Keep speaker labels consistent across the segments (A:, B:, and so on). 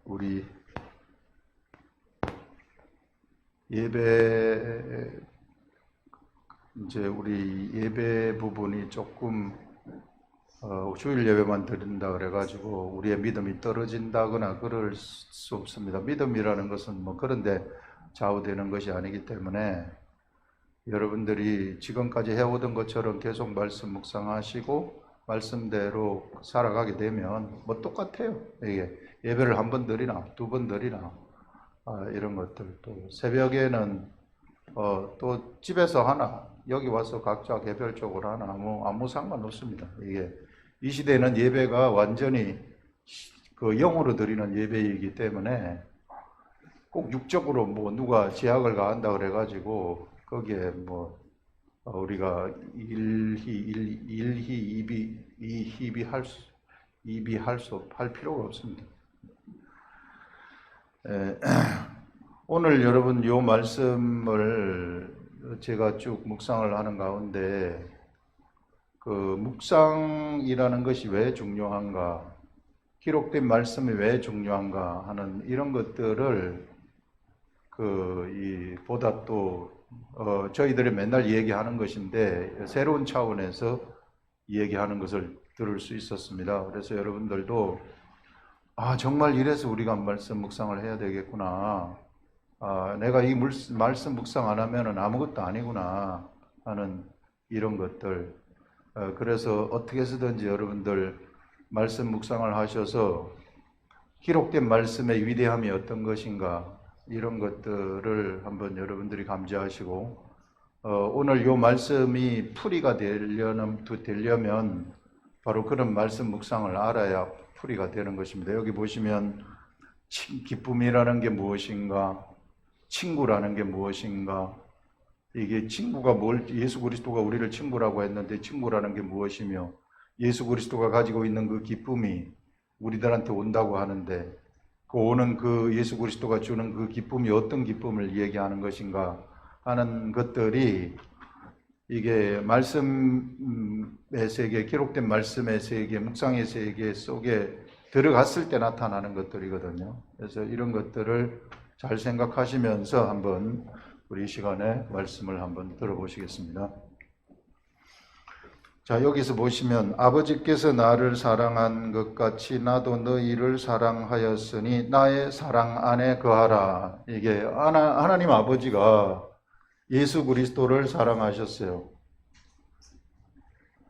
A: 우리 예배, 이제 우리 예배 부분이 조금 주일 예배만 드린다 그래가지고 우리의 믿음이 떨어진다거나 그럴 수 없습니다. 믿음이라는 것은 뭐 그런데 좌우되는 것이 아니기 때문에 여러분들이 지금까지 해오던 것처럼 계속 말씀 묵상하시고 말씀대로 살아가게 되면 뭐 똑같아요. 이게 예배를 한 번 드리나 두 번 드리나 이런 것들, 또 새벽에는 또 집에서 하나 여기 와서 각자 개별적으로 하나 아무 상관없습니다. 이게 이 시대는 예배가 완전히 그 영으로 드리는 예배이기 때문에 꼭 육적으로 뭐 누가 제약을 가한다 그래가지고 거기에 뭐 우리가 이비할 필요가 없습니다. 오늘 여러분 요 말씀을 제가 쭉 묵상을 하는 가운데 그 묵상이라는 것이 왜 중요한가, 기록된 말씀이 왜 중요한가 하는 이런 것들을 보다 또 저희들이 맨날 얘기하는 것인데 새로운 차원에서 얘기하는 것을 들을 수 있었습니다. 그래서 여러분들도 정말 이래서 우리가 말씀 묵상을 해야 되겠구나, 내가 이 말씀 묵상 안 하면은 아무것도 아니구나 하는 이런 것들, 그래서 어떻게 해서든지 여러분들 말씀 묵상을 하셔서 기록된 말씀의 위대함이 어떤 것인가 이런 것들을 한번 여러분들이 감지하시고 오늘 요 말씀이 풀이가 되려면 바로 그런 말씀 묵상을 알아야 풀이가 되는 것입니다. 여기 보시면 기쁨이라는 게 무엇인가, 친구라는 게 무엇인가, 이게 친구가 예수 그리스도가 우리를 친구라고 했는데 친구라는 게 무엇이며 예수 그리스도가 가지고 있는 그 기쁨이 우리들한테 온다고 하는데 그 오는 그 예수 그리스도가 주는 그 기쁨이 어떤 기쁨을 얘기하는 것인가 하는 것들이 이게 말씀의 세계, 기록된 말씀의 세계, 묵상의 세계 속에 들어갔을 때 나타나는 것들이거든요. 그래서 이런 것들을 잘 생각하시면서 한번 우리 시간에 말씀을 한번 들어보시겠습니다. 자, 여기서 보시면 아버지께서 나를 사랑한 것 같이 나도 너희를 사랑하였으니 나의 사랑 안에 거하라. 이게 하나님 아버지가 예수 그리스도를 사랑하셨어요.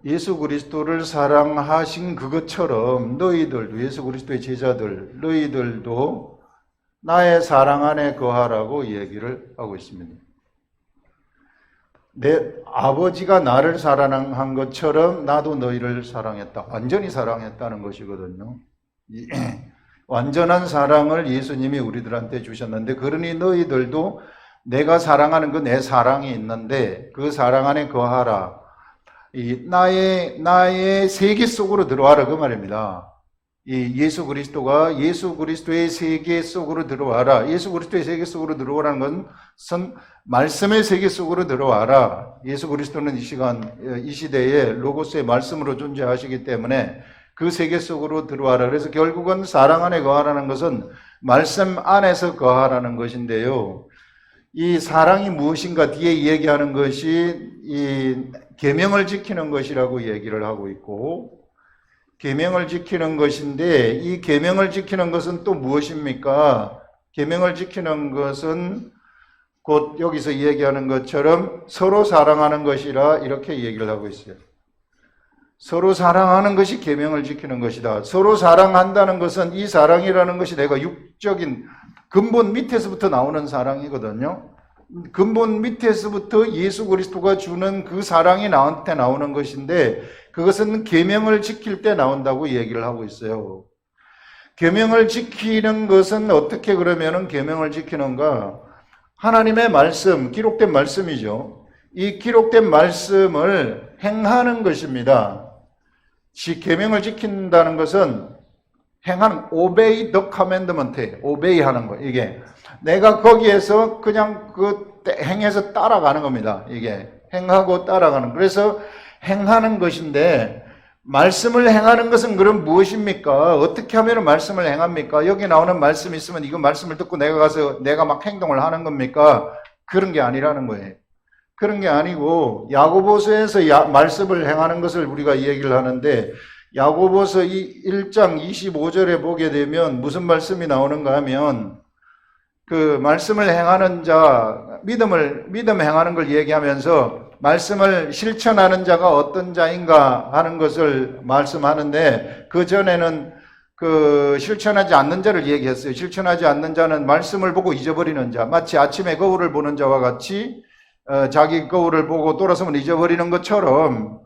A: 예수 그리스도를 사랑하신 그것처럼 너희들도, 예수 그리스도의 제자들, 너희들도 나의 사랑 안에 거하라고 얘기를 하고 있습니다. 내 아버지가 나를 사랑한 것처럼 나도 너희를 사랑했다. 완전히 사랑했다는 것이거든요. 완전한 사랑을 예수님이 우리들한테 주셨는데, 그러니 너희들도 내가 사랑하는 그 내 사랑이 있는데 그 사랑 안에 거하라. 나의 세계 속으로 들어와라 그 말입니다. 예수 그리스도가 예수 그리스도의 세계 속으로 들어와라. 예수 그리스도의 세계 속으로 들어오라는 것은 말씀의 세계 속으로 들어와라. 예수 그리스도는 이 시대에 로고스의 말씀으로 존재하시기 때문에 그 세계 속으로 들어와라. 그래서 결국은 사랑 안에 거하라는 것은 말씀 안에서 거하라는 것인데요. 이 사랑이 무엇인가 뒤에 얘기하는 것이 이 계명을 지키는 것이라고 얘기를 하고 있고, 계명을 지키는 것인데 이 계명을 지키는 것은 또 무엇입니까? 계명을 지키는 것은 곧 여기서 얘기하는 것처럼 서로 사랑하는 것이라 이렇게 얘기를 하고 있어요. 서로 사랑하는 것이 계명을 지키는 것이다. 서로 사랑한다는 것은 이 사랑이라는 것이 내가 육적인 근본 밑에서부터 나오는 사랑이거든요. 근본 밑에서부터 예수 그리스도가 주는 그 사랑이 나한테 나오는 것인데 그것은 계명을 지킬 때 나온다고 얘기를 하고 있어요. 계명을 지키는 것은 어떻게 그러면은 계명을 지키는가? 하나님의 말씀, 기록된 말씀이죠. 이 기록된 말씀을 행하는 것입니다. 계명을 지킨다는 것은 행하는, obey the commandment, obey 하는 거. 이게 내가 거기에서 그냥 행해서 따라가는 겁니다. 이게 행하고 따라가는. 그래서 행하는 것인데 말씀을 행하는 것은 그럼 무엇입니까? 어떻게 하면 말씀을 행합니까? 여기 나오는 말씀이 있으면 이거 말씀을 듣고 내가 가서 내가 막 행동을 하는 겁니까? 그런 게 아니라는 거예요. 그런 게 아니고 야고보서에서 말씀을 행하는 것을 우리가 얘기를 하는데 야고보서 1장 25절에 보게 되면 무슨 말씀이 나오는가 하면 그 말씀을 행하는 자, 믿음 행하는 걸 얘기하면서 말씀을 실천하는 자가 어떤 자인가 하는 것을 말씀하는데 그 전에는 그 실천하지 않는 자를 얘기했어요. 실천하지 않는 자는 말씀을 보고 잊어버리는 자, 마치 아침에 거울을 보는 자와 같이 자기 거울을 보고 돌아서면 잊어버리는 것처럼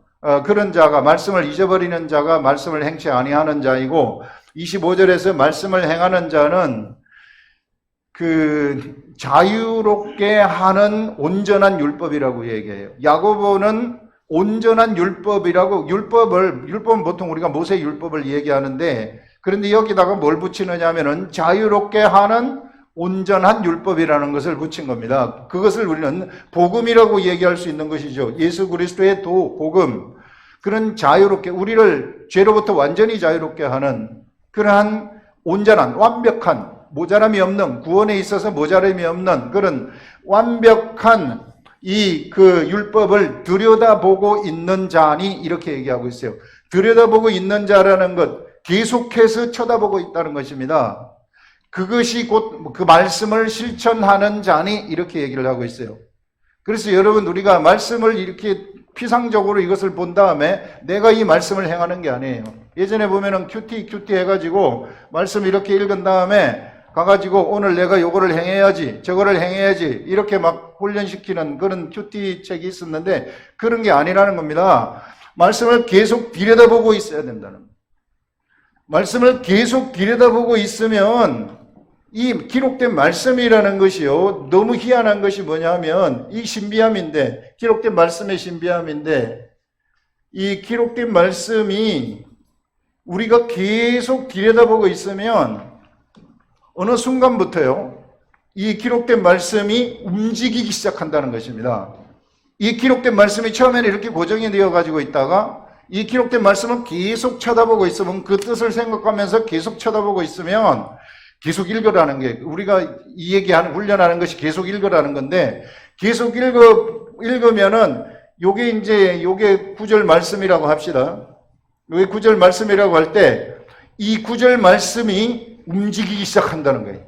A: 그런 자가 말씀을 잊어버리는 자가 말씀을 행치 아니하는 자이고 25절에서 말씀을 행하는 자는 그 자유롭게 하는 온전한 율법이라고 얘기해요. 야고보는 온전한 율법이라고 율법은 보통 우리가 모세 율법을 얘기하는데 그런데 여기다가 뭘 붙이느냐 하면은 자유롭게 하는 온전한 율법이라는 것을 붙인 겁니다. 그것을 우리는 복음이라고 얘기할 수 있는 것이죠. 예수 그리스도의 복음. 그런 자유롭게 우리를 죄로부터 완전히 자유롭게 하는 그러한 온전한 완벽한 모자람이 없는 구원에 있어서 모자람이 없는 그런 완벽한 이 그 율법을 들여다보고 있는 자니 이렇게 얘기하고 있어요. 들여다보고 있는 자라는 것 계속해서 쳐다보고 있다는 것입니다. 그것이 곧 그 말씀을 실천하는 자니 이렇게 얘기를 하고 있어요. 그래서 여러분 우리가 말씀을 이렇게 피상적으로 이것을 본 다음에 내가 이 말씀을 행하는 게 아니에요. 예전에 보면은 큐티 해가지고 말씀 이렇게 읽은 다음에 가가지고 오늘 내가 요거를 행해야지 저거를 행해야지 이렇게 막 훈련시키는 그런 큐티 책이 있었는데 그런 게 아니라는 겁니다. 말씀을 계속 들여다보고 있어야 된다는 거예요. 말씀을 계속 들여다보고 있으면 이 기록된 말씀이라는 것이요 너무 희한한 것이 뭐냐면 이 신비함인데 기록된 말씀의 신비함인데 이 기록된 말씀이 우리가 계속 들여다보고 있으면 어느 순간부터요 이 기록된 말씀이 움직이기 시작한다는 것입니다. 이 기록된 말씀이 처음에는 이렇게 고정이 되어 가지고 있다가 이 기록된 말씀은 계속 쳐다보고 있으면 그 뜻을 생각하면서 계속 쳐다보고 있으면 계속 읽으라는 게 우리가 이 얘기하는 훈련하는 것이 계속 읽으라는 건데 계속 읽으면은 요게 9절 말씀이라고 합시다. 요게 9절 말씀이라고 할 때 이 9절 말씀이 움직이기 시작한다는 거예요.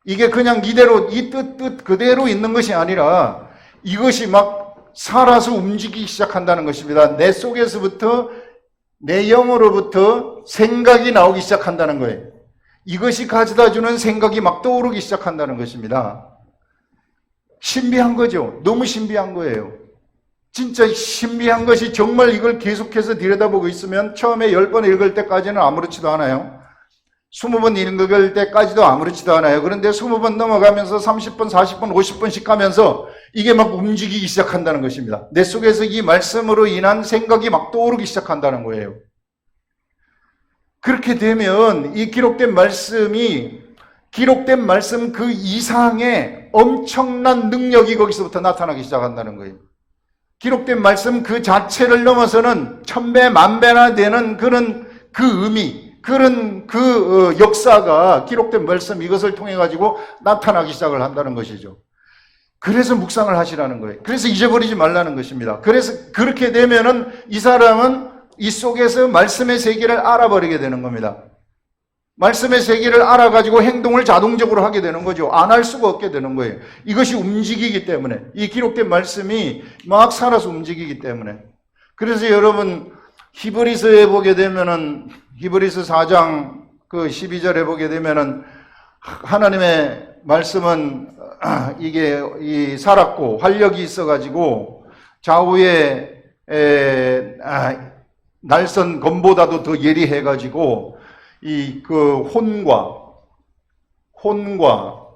A: 이게 그냥 이대로 이 뜻 그대로 있는 것이 아니라 이것이 막 살아서 움직이기 시작한다는 것입니다. 내 속에서부터 내 영으로부터 생각이 나오기 시작한다는 거예요. 이것이 가져다 주는 생각이 막 떠오르기 시작한다는 것입니다. 신비한 거죠. 너무 신비한 거예요. 진짜 신비한 것이 정말 이걸 계속해서 들여다보고 있으면 처음에 10번 읽을 때까지는 아무렇지도 않아요. 20번 읽을 때까지도 아무렇지도 않아요. 그런데 20번 넘어가면서 30번, 40번, 50번씩 가면서 이게 막 움직이기 시작한다는 것입니다. 내 속에서 이 말씀으로 인한 생각이 막 떠오르기 시작한다는 거예요. 그렇게 되면 이 기록된 말씀 그 이상의 엄청난 능력이 거기서부터 나타나기 시작한다는 거예요. 기록된 말씀 그 자체를 넘어서는 천배 만배나 되는 그런 그 의미 그런 그 역사가 기록된 말씀 이것을 통해 가지고 나타나기 시작을 한다는 것이죠. 그래서 묵상을 하시라는 거예요. 그래서 잊어버리지 말라는 것입니다. 그래서 그렇게 되면은 이 사람은 이 속에서 말씀의 세계를 알아버리게 되는 겁니다. 말씀의 세계를 알아가지고 행동을 자동적으로 하게 되는 거죠. 안 할 수가 없게 되는 거예요. 이것이 움직이기 때문에 이 기록된 말씀이 막 살아서 움직이기 때문에. 그래서 여러분 히브리서에 보게 되면은 히브리서 4장 그 12절에 보게 되면은 하나님의 말씀은 이게 살았고 활력이 있어가지고 좌우에 날선 검보다도 더 예리해가지고 이 그 혼과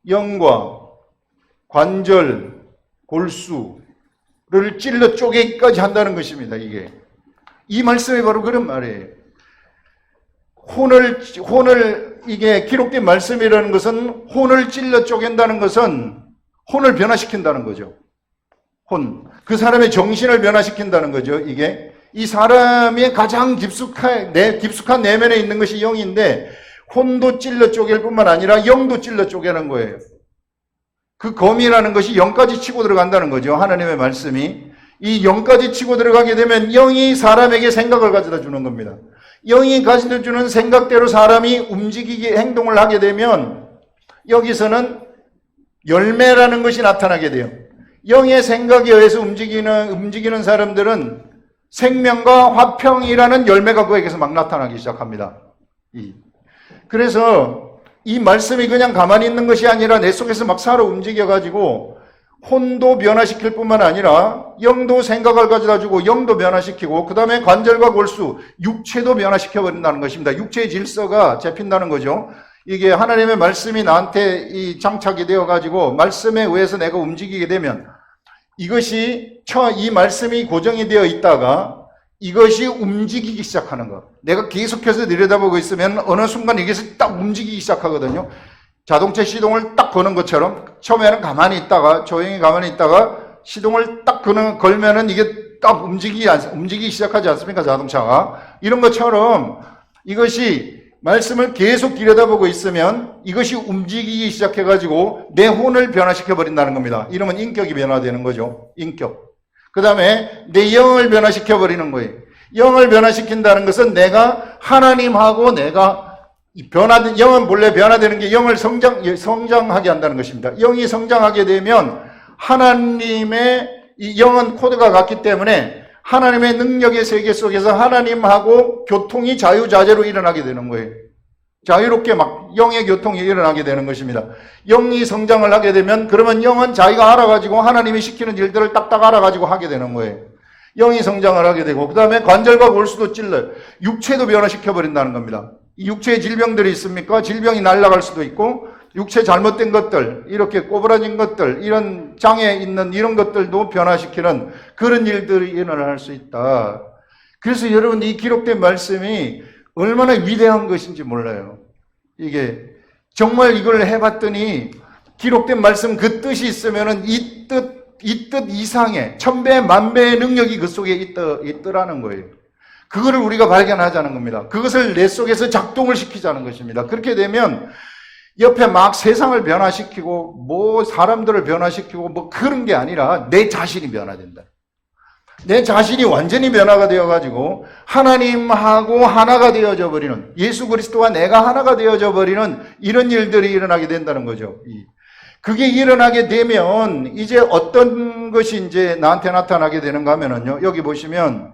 A: 영과 관절 골수를 찔러 쪼개기까지 한다는 것입니다. 이게 이 말씀이 바로 그런 말이에요. 혼을 이게 기록된 말씀이라는 것은 혼을 찔러 쪼갠다는 것은 혼을 변화시킨다는 거죠. 그 사람의 정신을 변화시킨다는 거죠. 이 사람의 가장 깊숙한 내면에 있는 것이 영인데 혼도 찔러 쪼갤 뿐만 아니라 영도 찔러 쪼개는 거예요. 그 검이라는 것이 영까지 치고 들어간다는 거죠. 하나님의 말씀이. 이 영까지 치고 들어가게 되면 영이 사람에게 생각을 가져다 주는 겁니다. 영이 가져다 주는 생각대로 사람이 움직이게 행동을 하게 되면 여기서는 열매라는 것이 나타나게 돼요. 영의 생각에 의해서 움직이는 사람들은 생명과 화평이라는 열매가 그에게서 막 나타나기 시작합니다. 그래서 이 말씀이 그냥 가만히 있는 것이 아니라 내 속에서 막 살아 움직여가지고 혼도 변화시킬 뿐만 아니라 영도 생각을 가져다 주고 영도 변화시키고 그 다음에 관절과 골수, 육체도 변화시켜버린다는 것입니다. 육체의 질서가 잡힌다는 거죠. 이게 하나님의 말씀이 나한테 이 장착이 되어가지고 말씀에 의해서 내가 움직이게 되면 이것이 이 말씀이 고정이 되어 있다가 이것이 움직이기 시작하는 거. 내가 계속해서 들여다보고 있으면 어느 순간 이것이 딱 움직이기 시작하거든요. 자동차 시동을 딱 거는 것처럼 처음에는 가만히 있다가 조용히 가만히 있다가 시동을 딱 걸면은 이게 딱 움직이기 시작하지 않습니까? 자동차가. 이런 것처럼 이것이 말씀을 계속 들여다보고 있으면 이것이 움직이기 시작해가지고 내 혼을 변화시켜버린다는 겁니다. 이러면 인격이 변화되는 거죠. 인격. 그 다음에 내 영을 변화시켜버리는 거예요. 영을 변화시킨다는 것은 내가 하나님하고 내가 영은 본래 변화되는 게 영을 성장하게 한다는 것입니다. 영이 성장하게 되면 하나님의 이 영은 코드가 같기 때문에 하나님의 능력의 세계 속에서 하나님하고 교통이 자유자재로 일어나게 되는 거예요. 자유롭게 막 영의 교통이 일어나게 되는 것입니다. 영이 성장을 하게 되면 그러면 영은 자기가 알아가지고 하나님이 시키는 일들을 딱딱 알아가지고 하게 되는 거예요. 영이 성장을 하게 되고 그 다음에 관절과 골수도 찔러요. 육체도 변화시켜버린다는 겁니다. 육체에 질병들이 있습니까? 질병이 날아갈 수도 있고 육체 잘못된 것들, 이렇게 꼬부라진 것들, 이런 장애 있는 이런 것들도 변화시키는 그런 일들이 일어날 수 있다. 그래서 여러분 이 기록된 말씀이 얼마나 위대한 것인지 몰라요. 이게 정말 이걸 해봤더니 기록된 말씀 그 뜻이 있으면은 이 뜻 이상의 천배 만배의 능력이 그 속에 있더라는 거예요. 그거를 우리가 발견하자는 겁니다. 그것을 내 속에서 작동을 시키자는 것입니다. 그렇게 되면 옆에 막 세상을 변화시키고 뭐 사람들을 변화시키고 뭐 그런 게 아니라 내 자신이 변화된다. 내 자신이 완전히 변화가 되어가지고 하나님하고 하나가 되어져 버리는, 예수 그리스도와 내가 하나가 되어져 버리는 이런 일들이 일어나게 된다는 거죠. 그게 일어나게 되면 이제 어떤 것이 이제 나한테 나타나게 되는가 하면은요, 여기 보시면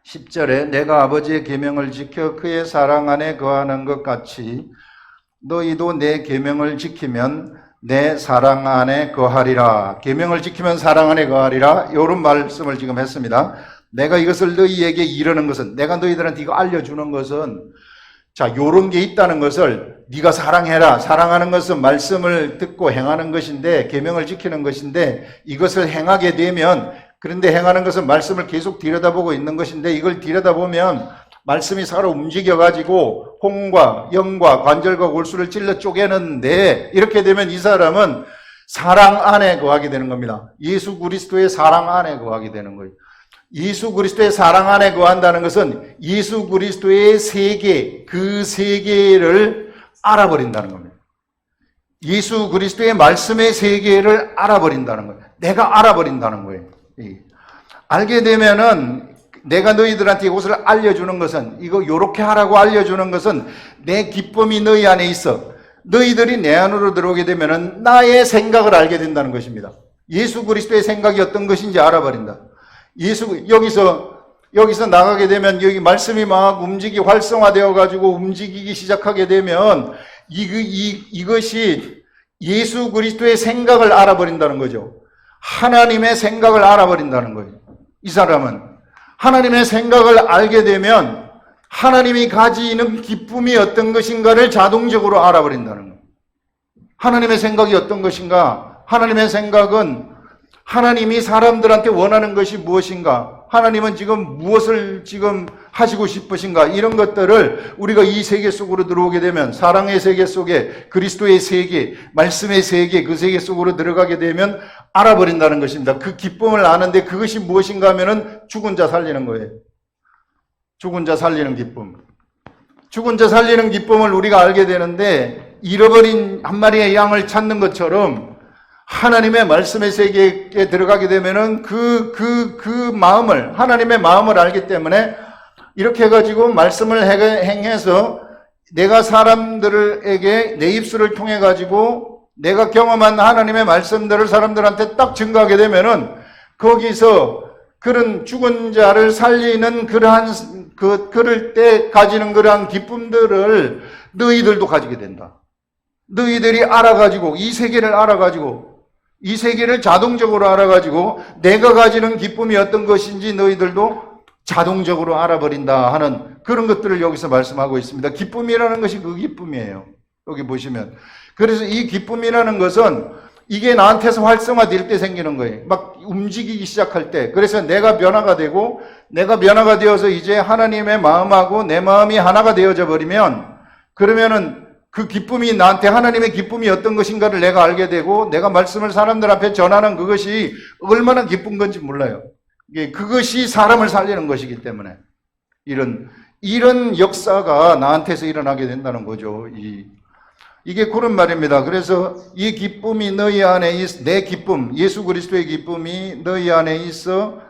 A: 10절에 내가 아버지의 계명을 지켜 그의 사랑 안에 거하는 것 같이 너희도 내 계명을 지키면 내 사랑 안에 거하리라. 계명을 지키면 사랑 안에 거하리라. 이런 말씀을 지금 했습니다. 내가 이것을 너희에게 이르는 것은, 내가 너희들한테 이거 알려주는 것은, 자, 요런 게 있다는 것을 네가 사랑해라. 사랑하는 것은 말씀을 듣고 행하는 것인데, 계명을 지키는 것인데, 이것을 행하게 되면, 그런데 행하는 것은 말씀을 계속 들여다보고 있는 것인데, 이걸 들여다보면 말씀이 살아 움직여가지고 홍과 영과 관절과 골수를 찔러 쪼개는데, 이렇게 되면 이 사람은 사랑 안에 거하게 되는 겁니다. 예수 그리스도의 사랑 안에 거하게 되는 거예요. 예수 그리스도의 사랑 안에 거한다는 것은 예수 그리스도의 세계, 그 세계를 알아버린다는 겁니다. 예수 그리스도의 말씀의 세계를 알아버린다는 거예요. 내가 알아버린다는 거예요. 알게 되면은 내가 너희들한테 이것을 알려주는 것은, 이거 요렇게 하라고 알려주는 것은 내 기쁨이 너희 안에 있어. 너희들이 내 안으로 들어오게 되면은 나의 생각을 알게 된다는 것입니다. 예수 그리스도의 생각이 어떤 것인지 알아버린다. 여기서 나가게 되면 여기 말씀이 막 활성화되어 가지고 움직이기 시작하게 되면 이것이 예수 그리스도의 생각을 알아버린다는 거죠. 하나님의 생각을 알아버린다는 거예요. 이 사람은 하나님의 생각을 알게 되면 하나님이 가지는 기쁨이 어떤 것인가를 자동적으로 알아버린다는 거예요. 하나님의 생각이 어떤 것인가? 하나님의 생각은 하나님이 사람들한테 원하는 것이 무엇인가? 하나님은 지금 무엇을 지금 하시고 싶으신가? 이런 것들을 우리가 이 세계 속으로 들어오게 되면, 사랑의 세계 속에 그리스도의 세계, 말씀의 세계, 그 세계 속으로 들어가게 되면 알아버린다는 것입니다. 그 기쁨을 아는데 그것이 무엇인가 하면은 죽은 자 살리는 거예요. 죽은 자 살리는 기쁨. 죽은 자 살리는 기쁨을 우리가 알게 되는데 잃어버린 한 마리의 양을 찾는 것처럼 하나님의 말씀의 세계에 들어가게 되면은 그 마음을, 하나님의 마음을 알기 때문에 이렇게 해가지고 말씀을 행해서 내가 사람들에게 내 입술을 통해가지고 내가 경험한 하나님의 말씀들을 사람들한테 딱 증거하게 되면은 거기서 그런 죽은 자를 살리는 그럴 때 가지는 그러한 기쁨들을 너희들도 가지게 된다. 너희들이 알아가지고 이 세계를 알아가지고 이 세계를 자동적으로 알아가지고 내가 가지는 기쁨이 어떤 것인지 너희들도 자동적으로 알아버린다 하는 그런 것들을 여기서 말씀하고 있습니다. 기쁨이라는 것이 그 기쁨이에요. 여기 보시면. 그래서 이 기쁨이라는 것은 이게 나한테서 활성화될 때 생기는 거예요. 막 움직이기 시작할 때. 그래서 내가 변화가 되고 내가 변화가 되어서 이제 하나님의 마음하고 내 마음이 하나가 되어져 버리면 그러면은 그 기쁨이 나한테 하나님의 기쁨이 어떤 것인가를 내가 알게 되고 내가 말씀을 사람들 앞에 전하는 그것이 얼마나 기쁜 건지 몰라요. 그것이 사람을 살리는 것이기 때문에 이런 역사가 나한테서 일어나게 된다는 거죠. 이게 그런 말입니다. 그래서 이 기쁨이 너희 안에 내 기쁨, 예수 그리스도의 기쁨이 너희 안에 있어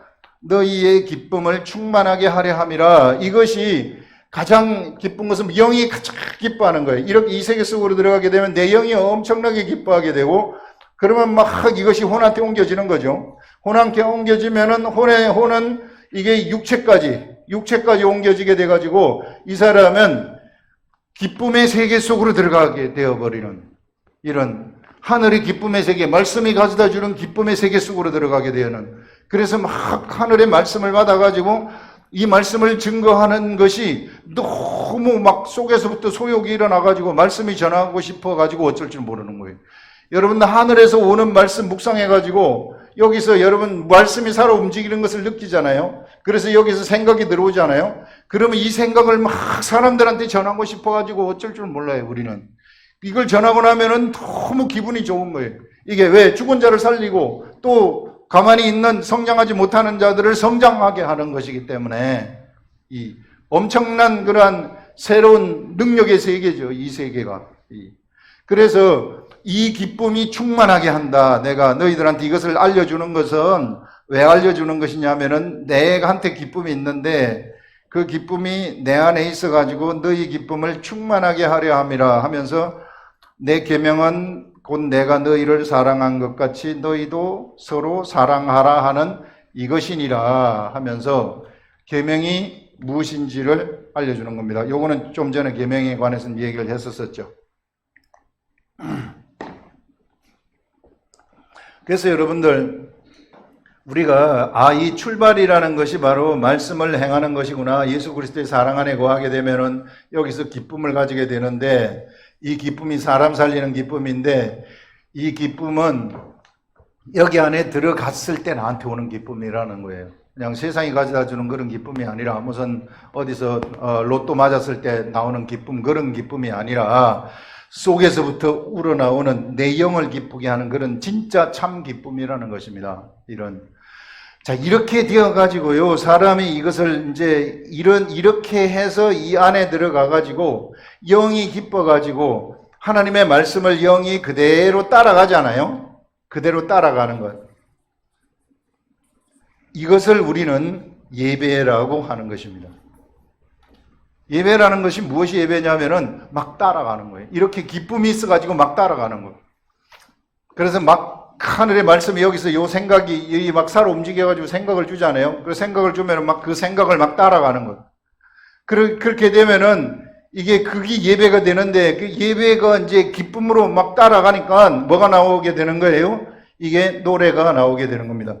A: 너희의 기쁨을 충만하게 하려 함이라. 이것이 가장 기쁜 것은 영이 가장 기뻐하는 거예요. 이렇게 이 세계 속으로 들어가게 되면 내 영이 엄청나게 기뻐하게 되고 그러면 막 이것이 혼한테 옮겨지는 거죠. 혼한테 옮겨지면은 혼은 이게 육체까지 옮겨지게 돼가지고 이 사람은 기쁨의 세계 속으로 들어가게 되어버리는 이런 하늘의 기쁨의 세계, 말씀이 가져다 주는 기쁨의 세계 속으로 들어가게 되는 그래서 막 하늘의 말씀을 받아가지고 이 말씀을 증거하는 것이 너무 막 속에서부터 소욕이 일어나가지고 말씀이 전하고 싶어가지고 어쩔 줄 모르는 거예요. 여러분 하늘에서 오는 말씀 묵상해가지고 여기서 여러분 말씀이 살아 움직이는 것을 느끼잖아요. 그래서 여기서 생각이 들어오잖아요. 그러면 이 생각을 막 사람들한테 전하고 싶어가지고 어쩔 줄 몰라요. 우리는 이걸 전하고 나면은 너무 기분이 좋은 거예요. 이게 왜 죽은 자를 살리고 또 가만히 있는 성장하지 못하는 자들을 성장하게 하는 것이기 때문에 이 엄청난 그러한 새로운 능력의 세계죠. 이 세계가. 그래서 이 기쁨이 충만하게 한다. 내가 너희들한테 이것을 알려주는 것은 왜 알려주는 것이냐면은 내한테 기쁨이 있는데 그 기쁨이 내 안에 있어가지고 너희 기쁨을 충만하게 하려 함이라 하면서 내 계명은 곧 내가 너희를 사랑한 것 같이 너희도 서로 사랑하라 하는 이것이니라 하면서 계명이 무엇인지를 알려주는 겁니다. 요거는 좀 전에 계명에 관해서 얘기를 했었죠. 그래서 여러분들 우리가 이 출발이라는 것이 바로 말씀을 행하는 것이구나. 예수 그리스도의 사랑 안에 거하게 되면은 여기서 기쁨을 가지게 되는데 이 기쁨이 사람 살리는 기쁨인데 이 기쁨은 여기 안에 들어갔을 때 나한테 오는 기쁨이라는 거예요. 그냥 세상이 가져다 주는 그런 기쁨이 아니라 무슨 어디서 로또 맞았을 때 나오는 기쁨 그런 기쁨이 아니라 속에서부터 우러나오는 내 영을 기쁘게 하는 그런 진짜 참 기쁨이라는 것입니다. 이렇게 되어가지고요, 사람이 이것을 이제 이렇게 해서 이 안에 들어가가지고, 영이 기뻐가지고, 하나님의 말씀을 영이 그대로 따라가잖아요? 그대로 따라가는 것. 이것을 우리는 예배라고 하는 것입니다. 예배라는 것이 무엇이 예배냐면은 막 따라가는 거예요. 이렇게 기쁨이 있어가지고 막 따라가는 거예요. 그래서 막 하늘의 말씀이 여기서 요 생각이 막 살아 움직여가지고 생각을 주잖아요. 그 생각을 주면은 막 그 생각을 막 따라가는 거예요. 그렇게 되면은 그게 예배가 되는데 그 예배가 이제 기쁨으로 막 따라가니까 뭐가 나오게 되는 거예요? 이게 노래가 나오게 되는 겁니다.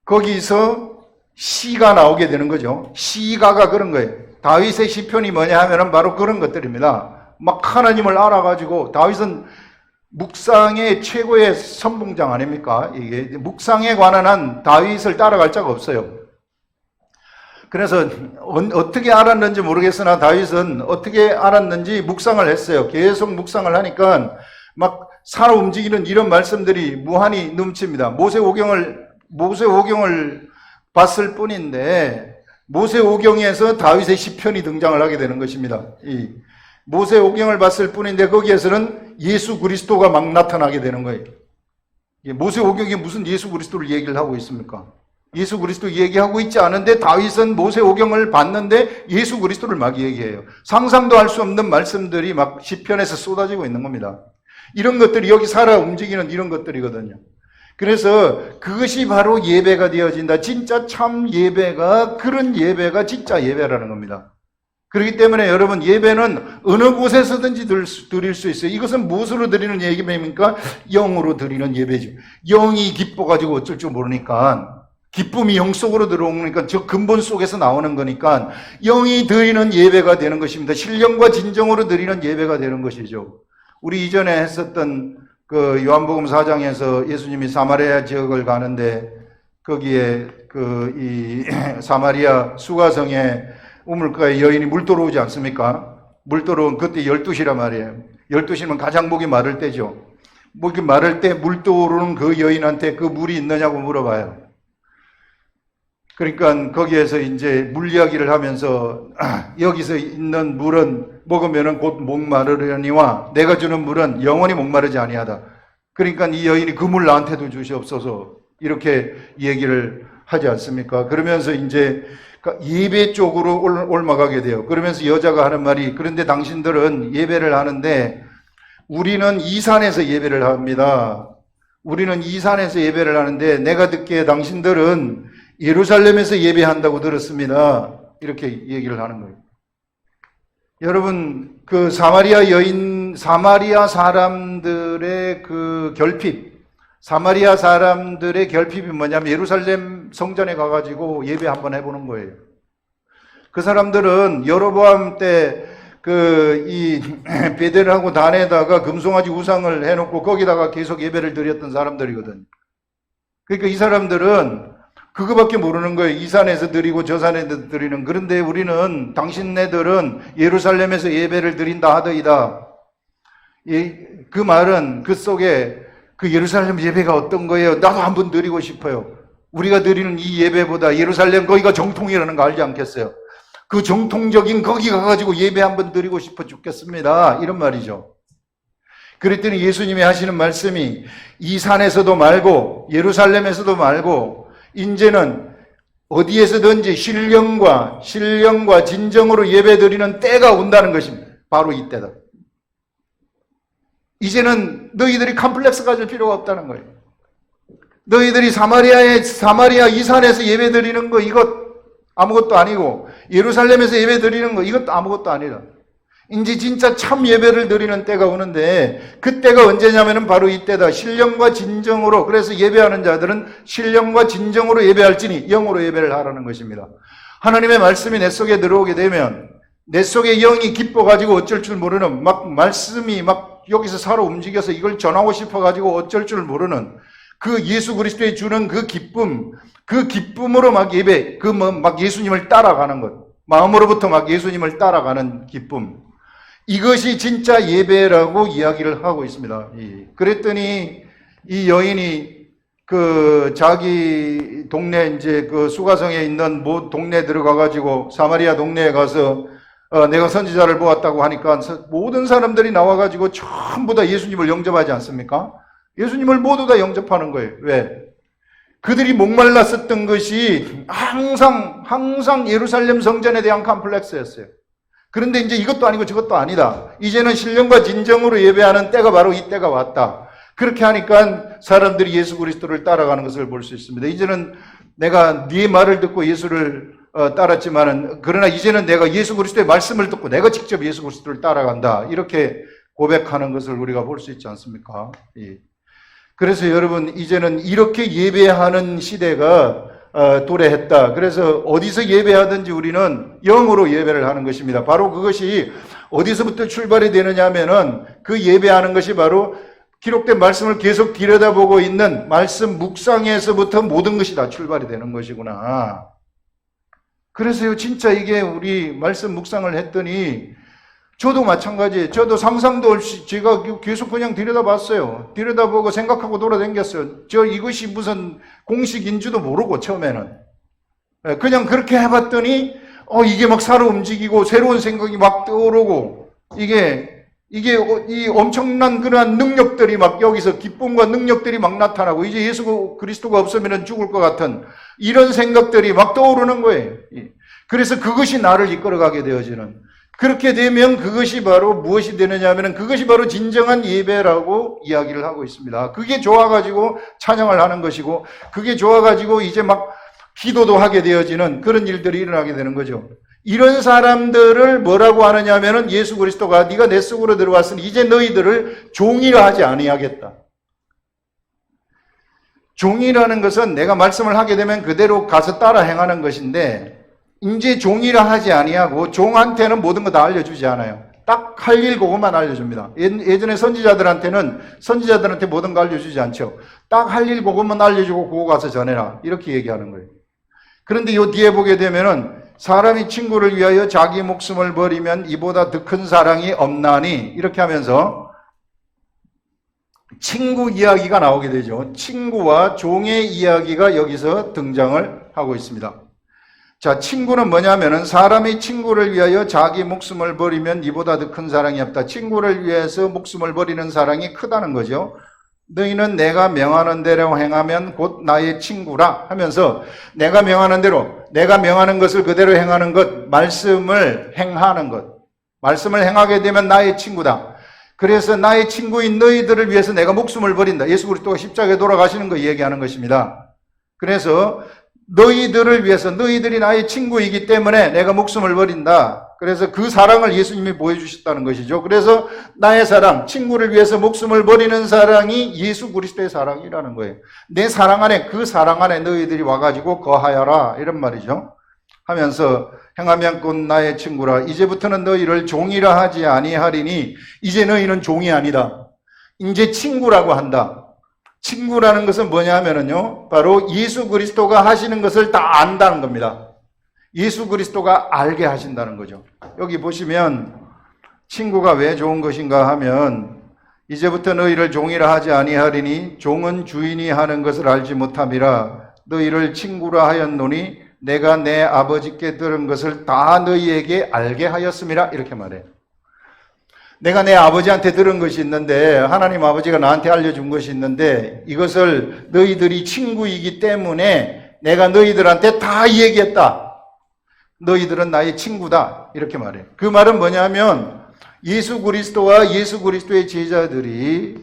A: 거기서 시가 나오게 되는 거죠. 시가가 그런 거예요. 다윗의 시편이 뭐냐 하면은 바로 그런 것들입니다. 막 하나님을 알아가지고 다윗은 묵상의 최고의 선봉장 아닙니까? 이게 묵상에 관한 한 다윗을 따라갈 자가 없어요. 그래서 어떻게 알았는지 모르겠으나 다윗은 어떻게 알았는지 묵상을 했어요. 계속 묵상을 하니까 막 살아 움직이는 이런 말씀들이 무한히 넘칩니다. 모세오경을 봤을 뿐인데 모세오경에서 다윗의 시편이 등장을 하게 되는 것입니다. 이 모세오경을 봤을 뿐인데 거기에서는 예수 그리스도가 막 나타나게 되는 거예요. 모세오경이 무슨 예수 그리스도를 얘기를 하고 있습니까? 예수 그리스도 얘기하고 있지 않은데 다윗은 모세오경을 봤는데 예수 그리스도를 막 얘기해요. 상상도 할 수 없는 말씀들이 막 시편에서 쏟아지고 있는 겁니다. 이런 것들이 여기 살아 움직이는 이런 것들이거든요. 그래서 그것이 바로 예배가 되어진다. 진짜 참 예배가, 그런 예배가 진짜 예배라는 겁니다. 그렇기 때문에 여러분, 예배는 어느 곳에서든지 드릴 수 있어요. 이것은 무엇으로 드리는 예배입니까? 영으로 드리는 예배죠. 영이 기뻐가지고 어쩔 줄 모르니까, 기쁨이 영 속으로 들어오니까 저 근본 속에서 나오는 거니까 영이 드리는 예배가 되는 것입니다. 신령과 진정으로 드리는 예배가 되는 것이죠. 우리 이전에 했었던 그 요한복음 4장에서 예수님이 사마리아 지역을 가는데 거기에 이 사마리아 수가성에 우물가에 여인이 물 들어오지 않습니까? 물 들어온 그때 12시란 말이에요. 12시면 가장 목이 마를 때죠. 목이 마를 때 물 들어오는 그 여인한테 그 물이 있느냐고 물어봐요. 그러니까 거기에서 이제 물 이야기를 하면서 여기서 있는 물은 먹으면 곧 목마르려니와 내가 주는 물은 영원히 목마르지 아니하다. 그러니까 이 여인이 그 물 나한테도 주시옵소서 이렇게 얘기를 하지 않습니까? 그러면서 이제 예배 쪽으로 옮아가게 돼요. 그러면서 여자가 하는 말이 그런데 당신들은 예배를 하는데 우리는 이 산에서 예배를 합니다. 우리는 이 산에서 예배를 하는데 내가 듣기에 당신들은 예루살렘에서 예배한다고 들었습니다. 이렇게 얘기를 하는 거예요. 여러분, 그 사마리아 사람들의 그 결핍, 사마리아 사람들의 결핍이 뭐냐면 예루살렘 성전에 가가지고 예배 한번 해보는 거예요. 그 사람들은 여로보암 때 이 베델하고 단에다가 금송아지 우상을 해놓고 거기다가 계속 예배를 드렸던 사람들이거든요. 그러니까 이 사람들은 그거밖에 모르는 거예요. 이 산에서 드리고 저 산에서 드리는. 그런데 우리는 당신네들은 예루살렘에서 예배를 드린다 하더이다. 그 말은 그 속에 그 예루살렘 예배가 어떤 거예요? 나도 한번 드리고 싶어요. 우리가 드리는 이 예배보다 예루살렘 거기가 정통이라는 거 알지 않겠어요? 그 정통적인 거기 가가지고 예배 한번 드리고 싶어 죽겠습니다. 이런 말이죠. 그랬더니 예수님이 하시는 말씀이 이 산에서도 말고 예루살렘에서도 말고 이제는 어디에서든지 신령과 진정으로 예배드리는 때가 온다는 것입니다. 바로 이때다. 이제는 너희들이 컴플렉스 가질 필요가 없다는 거예요. 너희들이 사마리아 이 산에서 예배드리는 거 이것 아무것도 아니고 예루살렘에서 예배드리는 거 이것도 아무것도 아니다. 이제 진짜 참 예배를 드리는 때가 오는데 그 때가 언제냐면은 바로 이때다. 신령과 진정으로. 그래서 예배하는 자들은 신령과 진정으로 예배할지니 영으로 예배를 하라는 것입니다. 하나님의 말씀이 내 속에 들어오게 되면 내 속에 영이 기뻐가지고 어쩔 줄 모르는 말씀이 여기서 살아 움직여서 이걸 전하고 싶어가지고 어쩔 줄 모르는 그 예수 그리스도의 주는 그 기쁨으로 예배, 예수님을 따라가는 것. 마음으로부터 예수님을 따라가는 기쁨. 이것이 진짜 예배라고 이야기를 하고 있습니다. 그랬더니 이 여인이 자기 동네 이제 수가성에 있는 동네에 들어가가지고 사마리아 동네에 가서 내가 선지자를 보았다고 하니까 모든 사람들이 나와가지고 전부 다 예수님을 영접하지 않습니까? 예수님을 모두 다 영접하는 거예요. 왜? 그들이 목말랐었던 것이 항상 예루살렘 성전에 대한 컴플렉스였어요. 그런데 이제 이것도 아니고 저것도 아니다. 이제는 신령과 진정으로 예배하는 때가 바로 이 때가 왔다. 그렇게 하니까 사람들이 예수 그리스도를 따라가는 것을 볼 수 있습니다. 이제는 내가 네 말을 듣고 예수를 따랐지만은 그러나 이제는 내가 예수 그리스도의 말씀을 듣고 내가 직접 예수 그리스도를 따라간다. 이렇게 고백하는 것을 우리가 볼 수 있지 않습니까? 그래서 여러분 이제는 이렇게 예배하는 시대가 도래했다. 그래서 어디서 예배하든지 우리는 영으로 예배를 하는 것입니다. 바로 그것이 어디서부터 출발이 되느냐 하면은 그 예배하는 것이 바로 기록된 말씀을 계속 들여다보고 있는 말씀 묵상에서부터 모든 것이 다 출발이 되는 것이구나. 그래서요 진짜 이게 우리 말씀 묵상을 했더니 저도 마찬가지예요. 저도 상상도 없이 제가 계속 그냥 들여다봤어요. 들여다보고 생각하고 돌아다녔어요. 이것이 무슨 공식인지도 모르고 처음에는. 그냥 그렇게 해봤더니 이게 막 살아 움직이고 새로운 생각이 막 떠오르고 이게 이 엄청난 그러한 능력들이 막 여기서 기쁨과 능력들이 막 나타나고 이제 예수 그리스도가 없으면 죽을 것 같은 이런 생각들이 막 떠오르는 거예요. 그래서 그것이 나를 이끌어가게 되어지는, 그렇게 되면 그것이 바로 무엇이 되느냐 하면 그것이 바로 진정한 예배라고 이야기를 하고 있습니다. 그게 좋아가지고 찬양을 하는 것이고 그게 좋아가지고 이제 막 기도도 하게 되어지는 그런 일들이 일어나게 되는 거죠. 이런 사람들을 뭐라고 하느냐 하면은 예수 그리스도가 네가 내 속으로 들어왔으니 이제 너희들을 종이라 하지 아니하겠다. 종이라는 것은 내가 말씀을 하게 되면 그대로 가서 따라 행하는 것인데, 이제 종이라 하지 아니하고 종한테는 모든 거 다 알려주지 않아요. 딱 할 일 그것만 알려줍니다. 예전에 선지자들한테 모든 거 알려주지 않죠. 딱 할 일 그것만 알려주고 그거 가서 전해라, 이렇게 얘기하는 거예요. 그런데 요 뒤에 보게 되면은 사람이 친구를 위하여 자기 목숨을 버리면 이보다 더 큰 사랑이 없나니, 이렇게 하면서 친구 이야기가 나오게 되죠. 친구와 종의 이야기가 여기서 등장을 하고 있습니다. 자, 친구는 뭐냐면은 사람이 친구를 위하여 자기 목숨을 버리면 이보다 더 큰 사랑이 없다. 친구를 위해서 목숨을 버리는 사랑이 크다는 거죠. 너희는 내가 명하는 대로 행하면 곧 나의 친구라 하면서 내가 명하는 대로, 내가 명하는 것을 그대로 행하는 것, 말씀을 행하는 것, 말씀을 행하게 되면 나의 친구다. 그래서 나의 친구인 너희들을 위해서 내가 목숨을 버린다. 예수 그리스도가 십자가에 돌아가시는 거 얘기하는 것입니다. 그래서 너희들을 위해서, 너희들이 나의 친구이기 때문에 내가 목숨을 버린다. 그래서 그 사랑을 예수님이 보여주셨다는 것이죠. 그래서 나의 사랑, 친구를 위해서 목숨을 버리는 사랑이 예수 그리스도의 사랑이라는 거예요. 내 사랑 안에, 그 사랑 안에 너희들이 와가지고 거하여라, 이런 말이죠. 하면서 행하면 곧 나의 친구라. 이제부터는 너희를 종이라 하지 아니하리니, 이제 너희는 종이 아니다. 이제 친구라고 한다. 친구라는 것은 뭐냐 하면은요, 바로 예수 그리스도가 하시는 것을 다 안다는 겁니다. 예수 그리스도가 알게 하신다는 거죠. 여기 보시면 친구가 왜 좋은 것인가 하면, 이제부터 너희를 종이라 하지 아니하리니 종은 주인이 하는 것을 알지 못함이라. 너희를 친구라 하였노니 내가 내 아버지께 들은 것을 다 너희에게 알게 하였음이라, 이렇게 말해요. 내가 내 아버지한테 들은 것이 있는데, 하나님 아버지가 나한테 알려준 것이 있는데, 이것을 너희들이 친구이기 때문에 내가 너희들한테 다 얘기했다. 너희들은 나의 친구다, 이렇게 말해요. 그 말은 뭐냐면 예수 그리스도와 예수 그리스도의 제자들이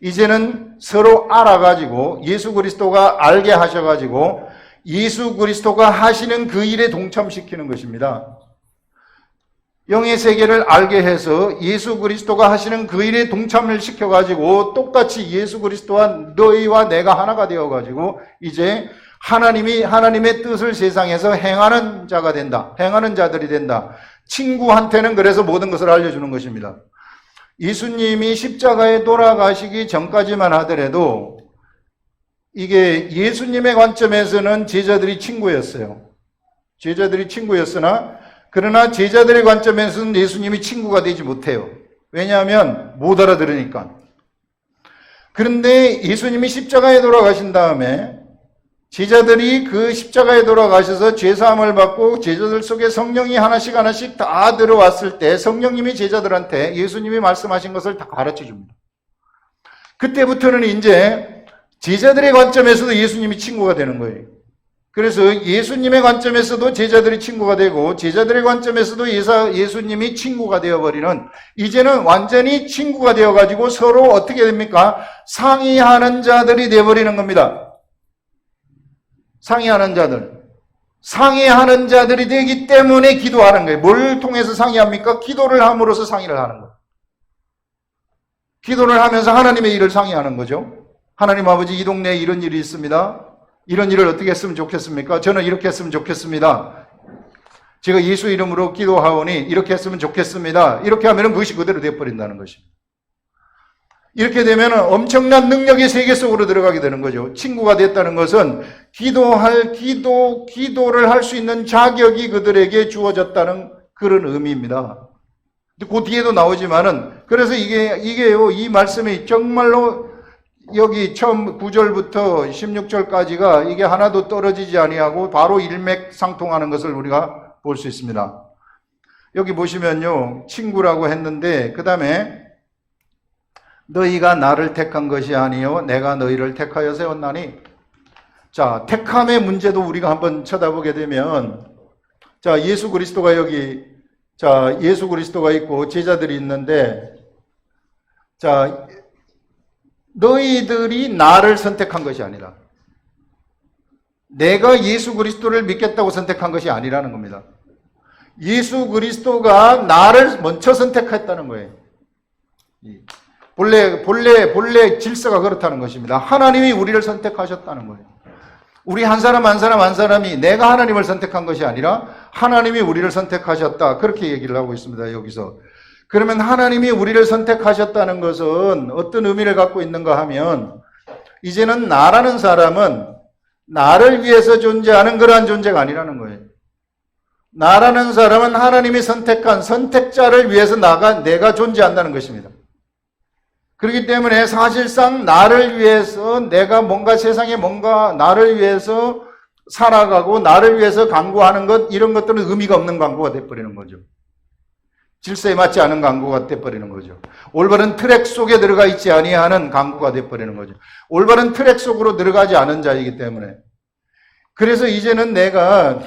A: 이제는 서로 알아가지고 예수 그리스도가 알게 하셔가지고 예수 그리스도가 하시는 그 일에 동참시키는 것입니다. 영의 세계를 알게 해서 예수 그리스도가 하시는 그 일에 동참을 시켜가지고 똑같이 예수 그리스도와 너희와 내가 하나가 되어가지고 이제 하나님의 뜻을 세상에서 행하는 자가 된다. 행하는 자들이 된다. 친구한테는 그래서 모든 것을 알려주는 것입니다. 예수님이 십자가에 돌아가시기 전까지만 하더라도 이게 예수님의 관점에서는 제자들이 친구였어요. 제자들이 친구였으나, 그러나 제자들의 관점에서는 예수님이 친구가 되지 못해요. 왜냐하면 못 알아들으니까. 그런데 예수님이 십자가에 돌아가신 다음에 제자들이 그 십자가에 돌아가셔서 죄사함을 받고 제자들 속에 성령이 하나씩 하나씩 다 들어왔을 때 성령님이 제자들한테 예수님이 말씀하신 것을 다 가르쳐 줍니다. 그때부터는 이제 제자들의 관점에서도 예수님이 친구가 되는 거예요. 그래서 예수님의 관점에서도 제자들이 친구가 되고 제자들의 관점에서도 예수님이 친구가 되어버리는, 이제는 완전히 친구가 되어가지고 서로 어떻게 됩니까? 상의하는 자들이 되어버리는 겁니다. 상의하는 자들이 되기 때문에 기도하는 거예요. 뭘 통해서 상의합니까? 기도를 함으로써 상의를 하는 거예요. 기도를 하면서 하나님의 일을 상의하는 거죠. 하나님 아버지, 이 동네에 이런 일이 있습니다. 이런 일을 어떻게 했으면 좋겠습니까? 저는 이렇게 했으면 좋겠습니다. 제가 예수 이름으로 기도하오니 이렇게 했으면 좋겠습니다. 이렇게 하면 그것이 그대로 되어버린다는 것입니다. 이렇게 되면 엄청난 능력의 세계 속으로 들어가게 되는 거죠. 친구가 됐다는 것은 기도를 할 수 있는 자격이 그들에게 주어졌다는 그런 의미입니다. 그 뒤에도 나오지만은, 그래서 이게요, 이 말씀이 정말로 여기 처음 9절부터 16절까지가 이게 하나도 떨어지지 아니하고 바로 일맥상통하는 것을 우리가 볼 수 있습니다. 여기 보시면요, 친구라고 했는데, 그 다음에 너희가 나를 택한 것이 아니요 내가 너희를 택하여 세웠나니. 자, 택함의 문제도 우리가 한번 쳐다보게 되면, 자, 예수 그리스도가 여기, 자, 예수 그리스도가 있고 제자들이 있는데, 자, 너희들이 나를 선택한 것이 아니라, 내가 예수 그리스도를 믿겠다고 선택한 것이 아니라는 겁니다. 예수 그리스도가 나를 먼저 선택했다는 거예요. 본래 질서가 그렇다는 것입니다. 하나님이 우리를 선택하셨다는 거예요. 우리 한 사람 한 사람이 내가 하나님을 선택한 것이 아니라 하나님이 우리를 선택하셨다. 그렇게 얘기를 하고 있습니다, 여기서. 그러면 하나님이 우리를 선택하셨다는 것은 어떤 의미를 갖고 있는가 하면, 이제는 나라는 사람은 나를 위해서 존재하는 그러한 존재가 아니라는 거예요. 나라는 사람은 하나님이 선택한 선택자를 위해서 내가 존재한다는 것입니다. 그렇기 때문에 사실상 나를 위해서 내가 뭔가 세상에 뭔가 나를 위해서 살아가고 나를 위해서 강구하는 것, 이런 것들은 의미가 없는 강구가 돼버리는 거죠. 질서에 맞지 않은 강구가 돼버리는 거죠. 올바른 트랙 속에 들어가 있지 아니하는 강구가 돼버리는 거죠. 올바른 트랙 속으로 들어가지 않은 자이기 때문에. 그래서 이제는 내가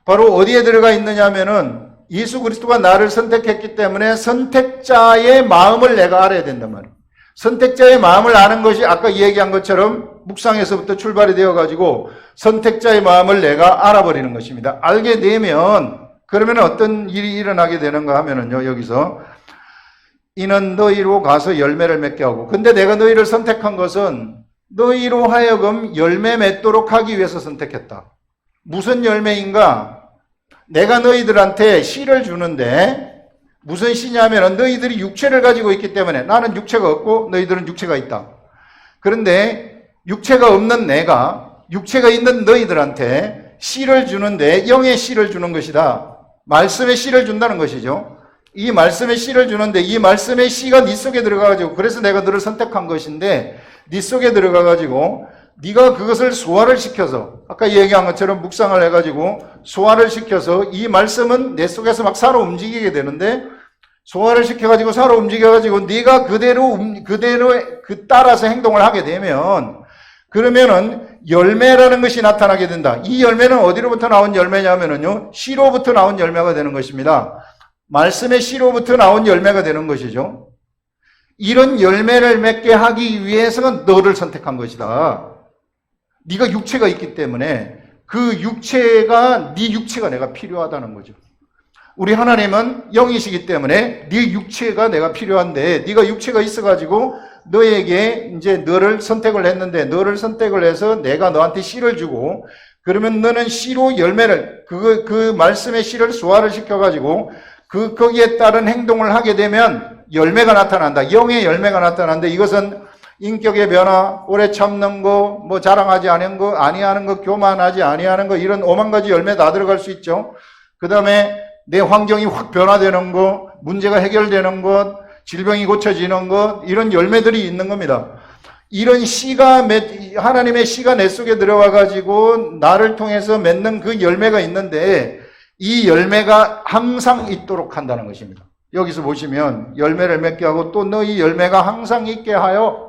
A: 바로 어디에 들어가 있느냐 하면은 예수 그리스도가 나를 선택했기 때문에 선택자의 마음을 내가 알아야 된단 말이에요. 선택자의 마음을 아는 것이 아까 얘기한 것처럼 묵상에서부터 출발이 되어가지고 선택자의 마음을 내가 알아버리는 것입니다. 알게 되면 그러면 어떤 일이 일어나게 되는가 하면은요, 여기서 이는 너희로 가서 열매를 맺게 하고, 근데 내가 너희를 선택한 것은 너희로 하여금 열매 맺도록 하기 위해서 선택했다. 무슨 열매인가? 내가 너희들한테 씨를 주는데 무슨 씨냐면 너희들이 육체를 가지고 있기 때문에, 나는 육체가 없고 너희들은 육체가 있다. 그런데 육체가 없는 내가 육체가 있는 너희들한테 씨를 주는데 영의 씨를 주는 것이다. 말씀의 씨를 준다는 것이죠. 이 말씀의 씨를 주는데 이 말씀의 씨가 네 속에 들어가가지고, 그래서 내가 너를 선택한 것인데 네 속에 들어가가지고 네가 그것을 소화를 시켜서, 아까 얘기한 것처럼 묵상을 해가지고 소화를 시켜서 이 말씀은 내 속에서 막 살아 움직이게 되는데, 소화를 시켜가지고 살아 움직여가지고 네가 그대로 따라서 행동을 하게 되면, 그러면은 열매라는 것이 나타나게 된다. 이 열매는 어디로부터 나온 열매냐면요, 씨로부터 나온 열매가 되는 것입니다. 말씀의 씨로부터 나온 열매가 되는 것이죠. 이런 열매를 맺게 하기 위해서는 너를 선택한 것이다. 네가 육체가 있기 때문에 그 육체가, 네 육체가 내가 필요하다는 거죠. 우리 하나님은 영이시기 때문에 네 육체가 내가 필요한데, 네가 육체가 있어가지고 너에게 이제 너를 선택을 했는데, 너를 선택을 해서 내가 너한테 씨를 주고, 그러면 너는 씨로 열매를, 그 말씀의 씨를 소화를 시켜가지고 거기에 따른 행동을 하게 되면 열매가 나타난다. 영의 열매가 나타난다. 이것은 인격의 변화, 오래 참는 거, 뭐 자랑하지 않은 거, 아니하는 거, 교만하지 아니하는 거, 이런 5만 가지 열매 다 들어갈 수 있죠. 그 다음에 내 환경이 확 변화되는 거, 문제가 해결되는 것, 질병이 고쳐지는 것, 이런 열매들이 있는 겁니다. 이런 씨가, 하나님의 씨가 내 속에 들어와 가지고 나를 통해서 맺는 그 열매가 있는데, 이 열매가 항상 있도록 한다는 것입니다. 여기서 보시면 열매를 맺게 하고 또 너희 열매가 항상 있게 하여,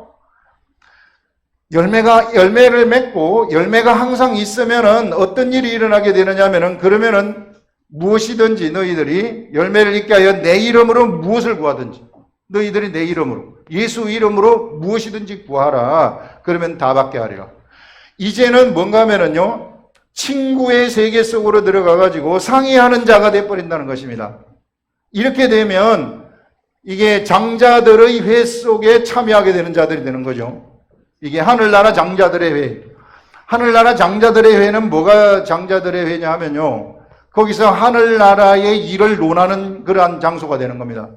A: 열매를 맺고 열매가 항상 있으면은 어떤 일이 일어나게 되느냐면은, 그러면은 무엇이든지 너희들이 열매를 있게 하여 내 이름으로 무엇을 구하든지, 너희들이 내 이름으로, 예수 이름으로 무엇이든지 구하라. 그러면 다 받게 하리라. 이제는 뭔가 하면은요, 친구의 세계 속으로 들어가가지고 상의하는 자가 되어버린다는 것입니다. 이렇게 되면 이게 장자들의 회 속에 참여하게 되는 자들이 되는 거죠. 이게 하늘나라 장자들의 회. 하늘나라 장자들의 회는 뭐가 장자들의 회냐 하면요, 거기서 하늘나라의 일을 논하는 그러한 장소가 되는 겁니다.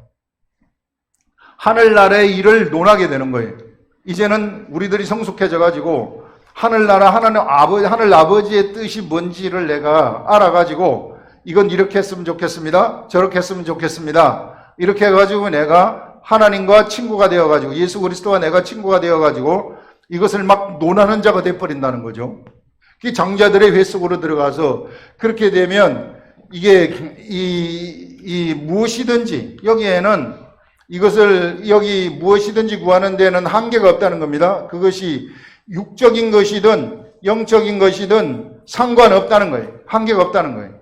A: 하늘나라의 일을 논하게 되는 거예요. 이제는 우리들이 성숙해져 가지고 하늘나라, 하늘 아버지의 뜻이 뭔지를 내가 알아가지고 이건 이렇게 했으면 좋겠습니다, 저렇게 했으면 좋겠습니다 이렇게 해가지고 내가 하나님과 친구가 되어가지고 예수 그리스도와 내가 친구가 되어가지고 이것을 막 논하는 자가 돼버린다는 거죠. 그 장자들의 회 속으로 들어가서 그렇게 되면 이게 이 무엇이든지 여기에는 이것을 여기 무엇이든지 구하는 데는 한계가 없다는 겁니다. 그것이 육적인 것이든 영적인 것이든 상관없다는 거예요. 한계가 없다는 거예요.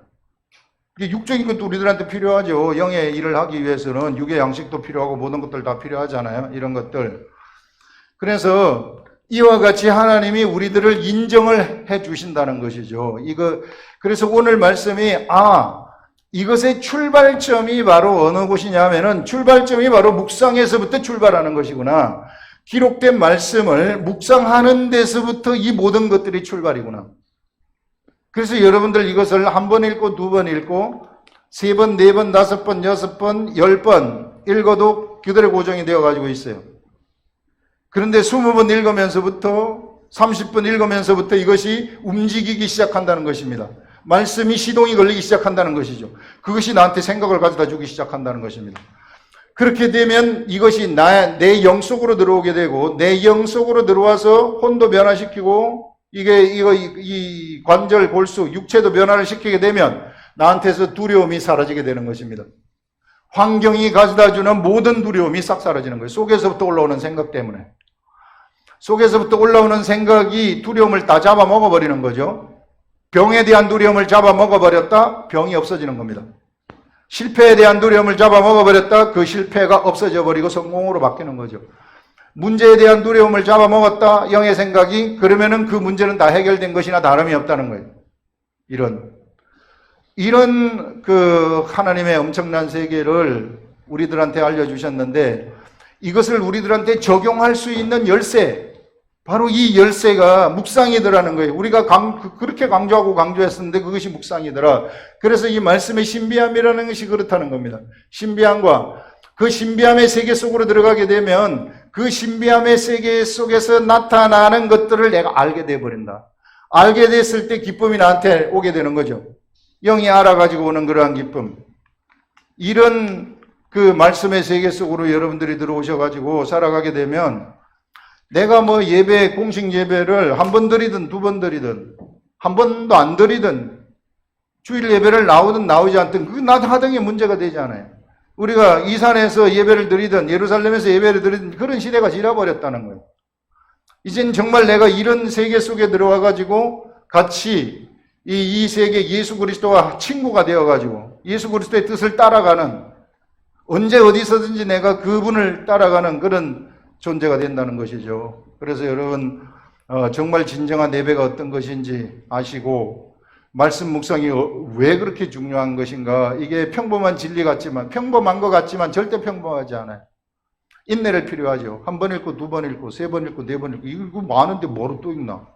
A: 육적인 것도 우리들한테 필요하죠. 영의 일을 하기 위해서는 육의 양식도 필요하고 모든 것들 다 필요하잖아요. 이런 것들. 그래서 이와 같이 하나님이 우리들을 인정을 해 주신다는 것이죠. 그래서 오늘 말씀이, 이것의 출발점이 바로 어느 곳이냐면은 출발점이 바로 묵상에서부터 출발하는 것이구나. 기록된 말씀을 묵상하는 데서부터 이 모든 것들이 출발이구나. 그래서 여러분들 이것을 한 번 읽고 두 번 읽고 세 번, 네 번, 다섯 번, 여섯 번, 10번 읽어도 그들의 고정이 되어 가지고 있어요. 그런데 20번 읽으면서부터 30분 읽으면서부터 이것이 움직이기 시작한다는 것입니다. 말씀이 시동이 걸리기 시작한다는 것이죠. 그것이 나한테 생각을 가져다 주기 시작한다는 것입니다. 그렇게 되면 이것이 내 영 속으로 들어오게 되고 내 영 속으로 들어와서 혼도 변화시키고 이 관절, 골수, 육체도 변화를 시키게 되면 나한테서 두려움이 사라지게 되는 것입니다. 환경이 가져다 주는 모든 두려움이 싹 사라지는 거예요. 속에서부터 올라오는 생각 때문에. 속에서부터 올라오는 생각이 두려움을 다 잡아먹어버리는 거죠. 병에 대한 두려움을 잡아먹어버렸다, 병이 없어지는 겁니다. 실패에 대한 두려움을 잡아먹어버렸다, 그 실패가 없어져 버리고 성공으로 바뀌는 거죠. 문제에 대한 두려움을 잡아먹었다, 영의 생각이, 그러면은 그 문제는 다 해결된 것이나 다름이 없다는 거예요. 이런 그 하나님의 엄청난 세계를 우리들한테 알려주셨는데 이것을 우리들한테 적용할 수 있는 열쇠, 바로 이 열쇠가 묵상이더라는 거예요. 우리가 그렇게 강조하고 강조했었는데 그것이 묵상이더라. 그래서 이 말씀의 신비함이라는 것이 그렇다는 겁니다. 신비함과 그 신비함의 세계 속으로 들어가게 되면 그 신비함의 세계 속에서 나타나는 것들을 내가 알게 돼버린다. 알게 됐을 때 기쁨이 나한테 오게 되는 거죠. 영이 알아가지고 오는 그러한 기쁨. 이런 그 말씀의 세계 속으로 여러분들이 들어오셔가지고 살아가게 되면 내가 뭐 예배, 공식 예배를 한 번 드리든 두 번 드리든 한 번도 안 드리든 주일 예배를 나오든 나오지 않든 그게 나 하등의 문제가 되지 않아요. 우리가 이 산에서 예배를 드리든 예루살렘에서 예배를 드리든 그런 시대가 지나버렸다는 거예요. 이젠 정말 내가 이런 세계 속에 들어와가지고 같이 이 세계 예수 그리스도와 친구가 되어가지고 예수 그리스도의 뜻을 따라가는, 언제 어디서든지 내가 그분을 따라가는 그런 존재가 된다는 것이죠. 그래서 여러분 정말 진정한 예배가 어떤 것인지 아시고 말씀 묵상이 왜 그렇게 중요한 것인가. 이게 평범한 진리 같지만, 평범한 것 같지만 절대 평범하지 않아요. 인내를 필요하죠. 한 번 읽고 두 번 읽고 세 번 읽고 네 번 읽고 이거 많은데 뭐로 또 읽나.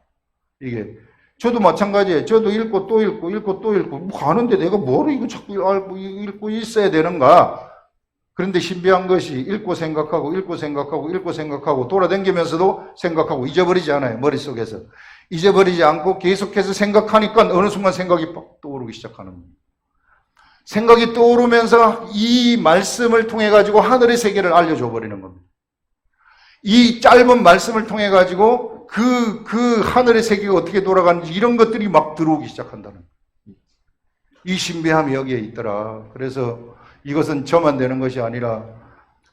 A: 이게 저도 마찬가지예요. 저도 읽고 또 읽고 읽고 또 읽고 뭐 가는데 내가 뭐로 이거 자꾸 읽고 있어야 되는가. 그런데 신비한 것이 읽고 생각하고 읽고 생각하고 읽고 생각하고 돌아다니면서도 생각하고 잊어버리지 않아요. 머릿속에서. 잊어버리지 않고 계속해서 생각하니까 어느 순간 생각이 빡 떠오르기 시작하는 거예요. 생각이 떠오르면서 이 말씀을 통해 가지고 하늘의 세계를 알려줘 버리는 겁니다. 이 짧은 말씀을 통해 가지고 그 하늘의 세계가 어떻게 돌아가는지 이런 것들이 막 들어오기 시작한다는 거예요. 이 신비함이 여기에 있더라. 그래서 이것은 저만 되는 것이 아니라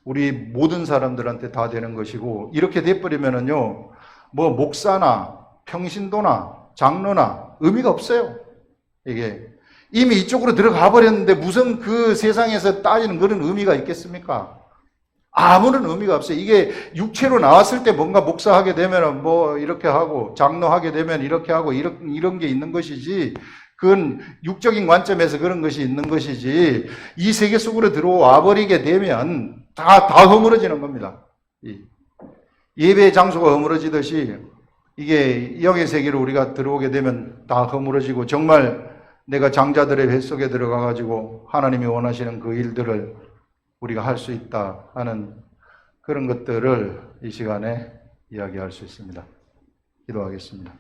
A: 우리 모든 사람들한테 다 되는 것이고, 이렇게 돼버리면은요, 뭐 목사나 평신도나 장로나 의미가 없어요. 이게 이미 이쪽으로 들어가 버렸는데 무슨 그 세상에서 따지는 그런 의미가 있겠습니까? 아무런 의미가 없어요. 이게 육체로 나왔을 때 뭔가 목사하게 되면 뭐 이렇게 하고 장로하게 되면 이렇게 하고 이런 게 있는 것이지, 그건 육적인 관점에서 그런 것이 있는 것이지, 이 세계 속으로 들어와 버리게 되면 다 허물어지는 겁니다. 예배의 장소가 허물어지듯이 이게 영의 세계로 우리가 들어오게 되면 다 허물어지고 정말 내가 장자들의 뱃 속에 들어가 가지고 하나님이 원하시는 그 일들을 우리가 할 수 있다 하는 그런 것들을 이 시간에 이야기할 수 있습니다. 기도하겠습니다.